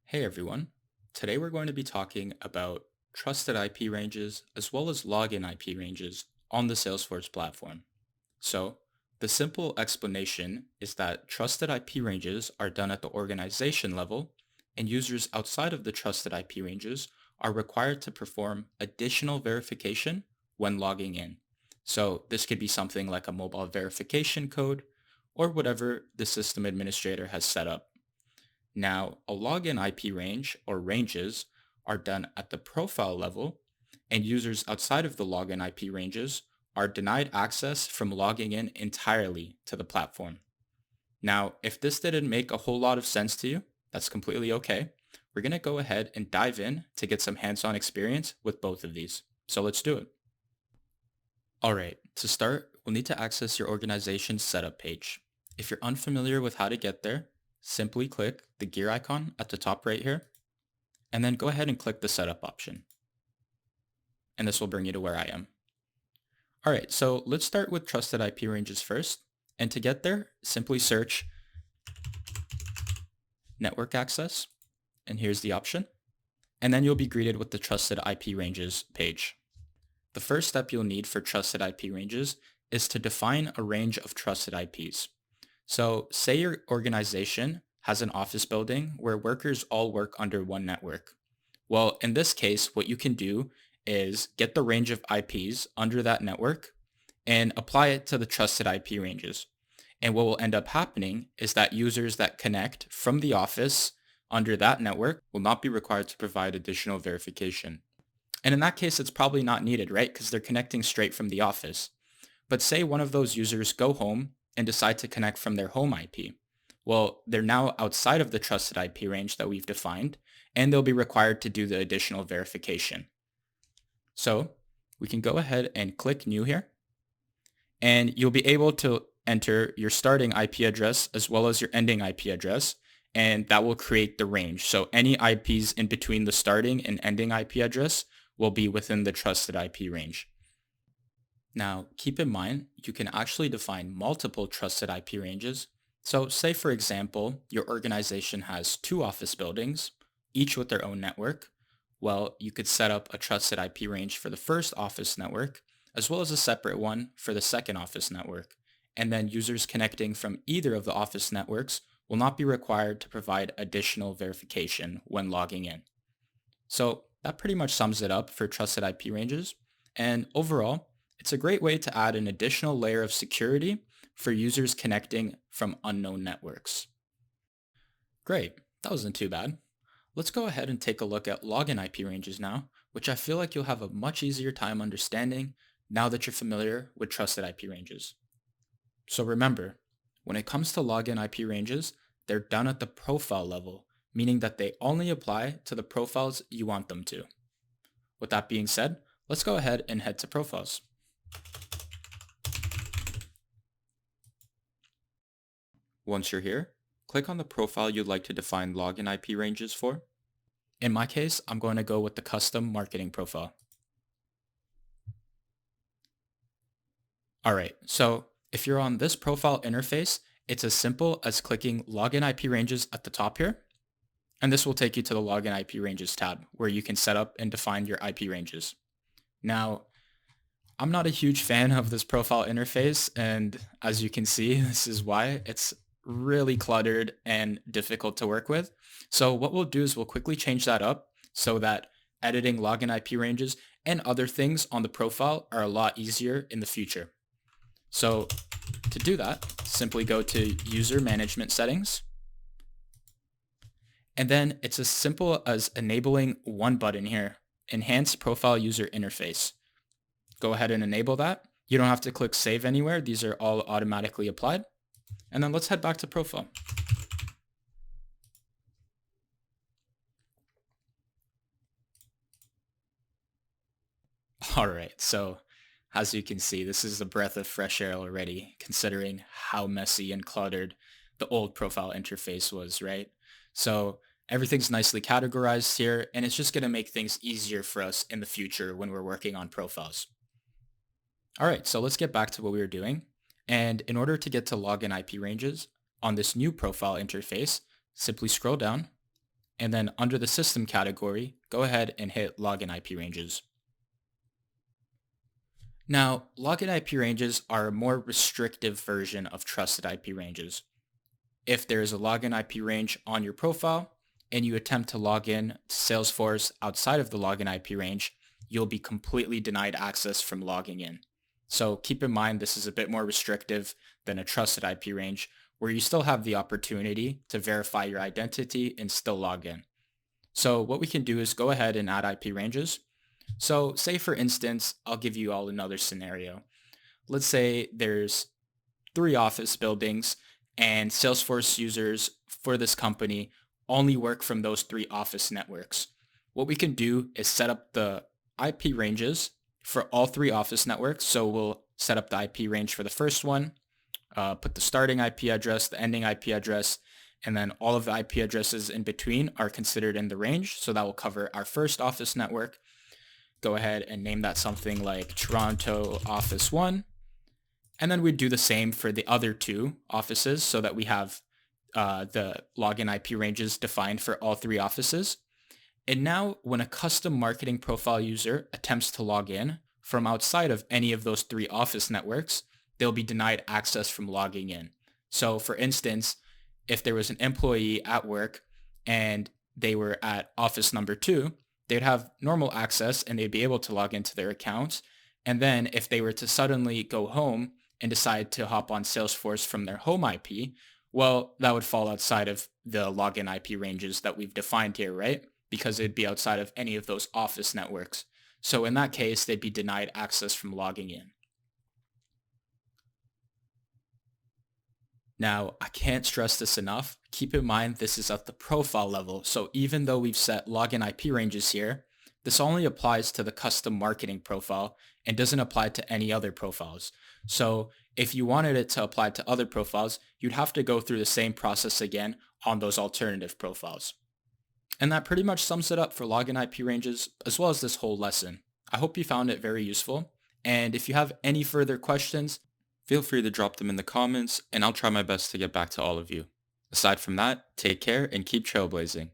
Hey everyone. Today we're going to be talking about trusted IP ranges as well as login IP ranges on the Salesforce platform. So, the simple explanation is that trusted IP ranges are done at the organization level, and users outside of the trusted IP ranges are required to perform additional verification when logging in. So, this could be something like a mobile verification code or whatever the system administrator has set up. Now, a login IP range or ranges are done at the profile level, and users outside of the login IP ranges are denied access from logging in entirely to the platform. Now, if this didn't make a whole lot of sense to you, that's completely okay. We're going to go ahead and dive in to get some hands-on experience with both of these. So let's do it. All right, to start, we'll need to access your organization's setup page. If you're unfamiliar with how to get there, simply click the gear icon at the top right here, and then go ahead and click the setup option. And this will bring you to where I am. All right, so let's start with trusted IP ranges first. And to get there, simply search network access, and here's the option. And then you'll be greeted with the trusted IP ranges page. The first step you'll need for trusted IP ranges is to define a range of trusted IPs. So say your organization has an office building where workers all work under one network. Well, in this case, what you can do is get the range of IPs under that network and apply it to the trusted IP ranges. And what will end up happening is that users that connect from the office under that network will not be required to provide additional verification. And in that case, it's probably not needed, right? Because they're connecting straight from the office. But say one of those users go home and decide to connect from their home IP. Well, they're now outside of the trusted IP range that we've defined, and they'll be required to do the additional verification. So we can go ahead and click New here, and you'll be able to enter your starting IP address as well as your ending IP address, and that will create the range. So any IPs in between the starting and ending IP address will be within the trusted IP range. Now, keep in mind, you can actually define multiple trusted IP ranges. So say, for example, your organization has two office buildings, each with their own network. Well, you could set up a trusted IP range for the first office network, as well as a separate one for the second office network. And then users connecting from either of the office networks will not be required to provide additional verification when logging in. So that pretty much sums it up for trusted IP ranges. And overall, it's a great way to add an additional layer of security for users connecting from unknown networks. Great, that wasn't too bad. Let's go ahead and take a look at login IP ranges now, which I feel like you'll have a much easier time understanding now that you're familiar with trusted IP ranges. So remember, when it comes to login IP ranges, they're done at the profile level, meaning that they only apply to the profiles you want them to. With that being said, let's go ahead and head to profiles. Once you're here, click on the profile you'd like to define login IP ranges for. In my case, I'm going to go with the custom marketing profile. All right, so if you're on this profile interface, it's as simple as clicking login IP ranges at the top here, and this will take you to the login IP ranges tab where you can set up and define your IP ranges. Now, I'm not a huge fan of this profile interface, and as you can see, this is why it's really cluttered and difficult to work with. So what we'll do is we'll quickly change that up so that editing login IP ranges and other things on the profile are a lot easier in the future. So to do that, simply go to User Management Settings, and then it's as simple as enabling one button here, Enhance Profile User Interface. Go ahead and enable that. You don't have to click Save anywhere. These are all automatically applied. And then let's head back to Profile. All right, so as you can see, this is a breath of fresh air already, considering how messy and cluttered the old profile interface was, right? So everything's nicely categorized here, and it's just going to make things easier for us in the future when we're working on profiles. All right, so let's get back to what we were doing. And in order to get to login IP ranges on this new profile interface, simply scroll down And then under the system category, go ahead and hit login IP ranges. Now, login IP ranges are a more restrictive version of trusted IP ranges. If there is a login IP range on your profile and you attempt to log in to Salesforce outside of the login IP range, you'll be completely denied access from logging in. So keep in mind this is a bit more restrictive than a trusted IP range where you still have the opportunity to verify your identity and still log in. So what we can do is go ahead and add IP ranges. So say for instance, I'll give you all another scenario. Let's say there's 3 office buildings and Salesforce users for this company only work from those 3 office networks. What we can do is set up the IP ranges for all 3 office networks. So we'll set up the IP range for the first one, put the starting IP address, the ending IP address, and then all of the IP addresses in between are considered in the range. So that will cover our first office network. Go ahead and name that something like Toronto Office 1. And then we'd do the same for the other 2 offices so that we have the login IP ranges defined for all 3 offices. And now when a custom marketing profile user attempts to log in from outside of any of those 3 office networks, they'll be denied access from logging in. So for instance, if there was an employee at work and they were at office number 2, they'd have normal access and they'd be able to log into their accounts. And then if they were to suddenly go home and decide to hop on Salesforce from their home IP, well, that would fall outside of the login IP ranges that we've defined here, right? Because it'd be outside of any of those office networks. So in that case, they'd be denied access from logging in. Now, I can't stress this enough. Keep in mind this is at the profile level. So even though we've set login IP ranges here, this only applies to the custom marketing profile and doesn't apply to any other profiles. So if you wanted it to apply to other profiles, you'd have to go through the same process again on those alternative profiles. And that pretty much sums it up for login IP ranges as well as this whole lesson. I hope you found it very useful. And if you have any further questions, feel free to drop them in the comments and I'll try my best to get back to all of you. Aside from that, take care and keep trailblazing.